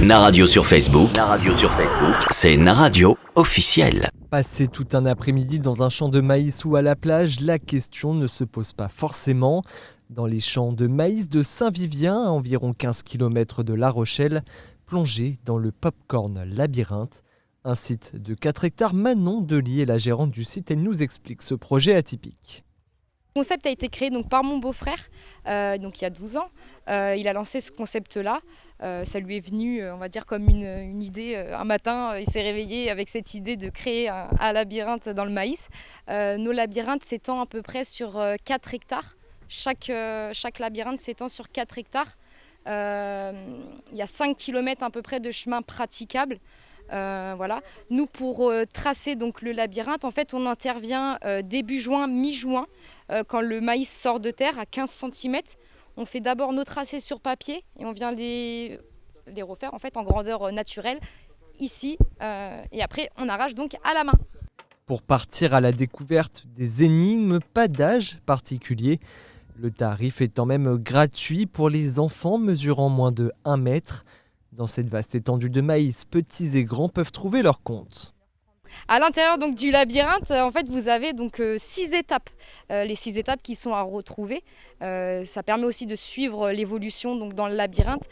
Naradio sur Facebook. C'est Naradio officiel. Passer tout un après-midi dans un champ de maïs ou à la plage, la question ne se pose pas forcément. Dans les champs de maïs de Saint-Vivien, à environ 15 km de La Rochelle, plongé dans le Popcorn Labyrinthe, un site de 4 hectares, Manon Delis est la gérante du site. Elle nous explique ce projet atypique. Le concept a été créé par mon beau-frère, donc il y a 12 ans. Il a lancé ce concept-là. Ça lui est venu, on va dire, comme une idée. Un matin, il s'est réveillé avec cette idée de créer un labyrinthe dans le maïs. Nos labyrinthes s'étendent à peu près sur 4 hectares. Chaque labyrinthe s'étend sur 4 hectares. Il y a 5 km à peu près de chemin praticable. Voilà. Nous, pour tracer donc le labyrinthe, en fait, on intervient début juin, mi-juin, quand le maïs sort de terre à 15 cm. On fait d'abord nos tracés sur papier et on vient les refaire en fait en grandeur naturelle ici. Et après, on arrache donc à la main. Pour partir à la découverte des énigmes, pas d'âge particulier. Le tarif étant même gratuit pour les enfants mesurant moins de 1 mètre. Dans cette vaste étendue de maïs, petits et grands peuvent trouver leur compte. À l'intérieur donc du labyrinthe, en fait, vous avez donc 6 étapes. Les 6 étapes qui sont à retrouver. Ça permet aussi de suivre l'évolution donc dans le labyrinthe.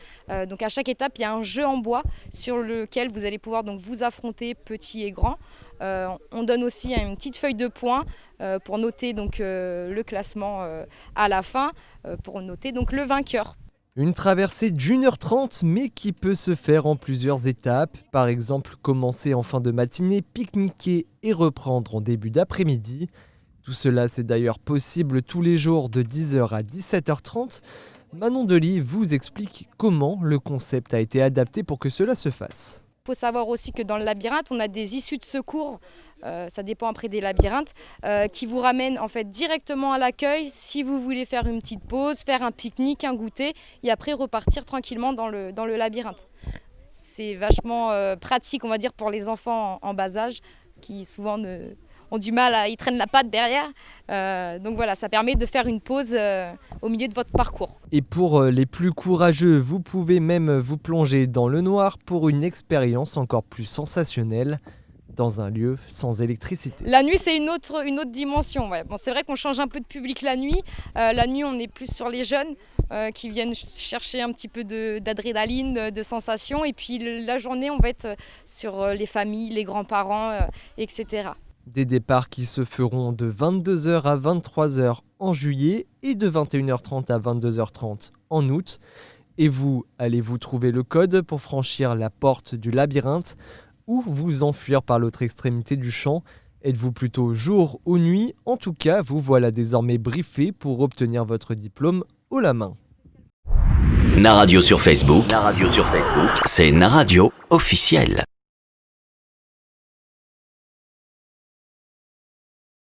Donc à chaque étape, il y a un jeu en bois sur lequel vous allez pouvoir donc vous affronter petits et grands. On donne aussi une petite feuille de points pour noter donc le classement à la fin, pour noter donc le vainqueur. Une traversée d'1h30 mais qui peut se faire en plusieurs étapes. Par exemple, commencer en fin de matinée, pique-niquer et reprendre en début d'après-midi. Tout cela, c'est d'ailleurs possible tous les jours de 10h à 17h30. Manon Delis vous explique comment le concept a été adapté pour que cela se fasse. Il faut savoir aussi que dans le labyrinthe, on a des issues de secours, ça dépend après des labyrinthes, qui vous ramènent en fait directement à l'accueil si vous voulez faire une petite pause, faire un pique-nique, un goûter et après repartir tranquillement dans le labyrinthe. C'est vachement pratique, on va dire, pour les enfants en bas âge qui souvent ont du mal, ils traînent la patte derrière. Donc voilà, ça permet de faire une pause au milieu de votre parcours. Et pour les plus courageux, vous pouvez même vous plonger dans le noir pour une expérience encore plus sensationnelle dans un lieu sans électricité. La nuit, c'est une autre dimension. Ouais. Bon, c'est vrai qu'on change un peu de public la nuit. La nuit, on est plus sur les jeunes qui viennent chercher un petit peu d'adrénaline, de sensations. Et puis la journée, on va être sur les familles, les grands-parents, etc. Des départs qui se feront de 22h à 23h en juillet et de 21h30 à 22h30 en août. Et vous, allez-vous trouver le code pour franchir la porte du labyrinthe ou vous enfuir par l'autre extrémité du champ? Êtes-vous plutôt jour ou nuit? En tout cas, vous voilà désormais briefé pour obtenir votre diplôme haut la main. Naradio sur Facebook. C'est Naradio officiel.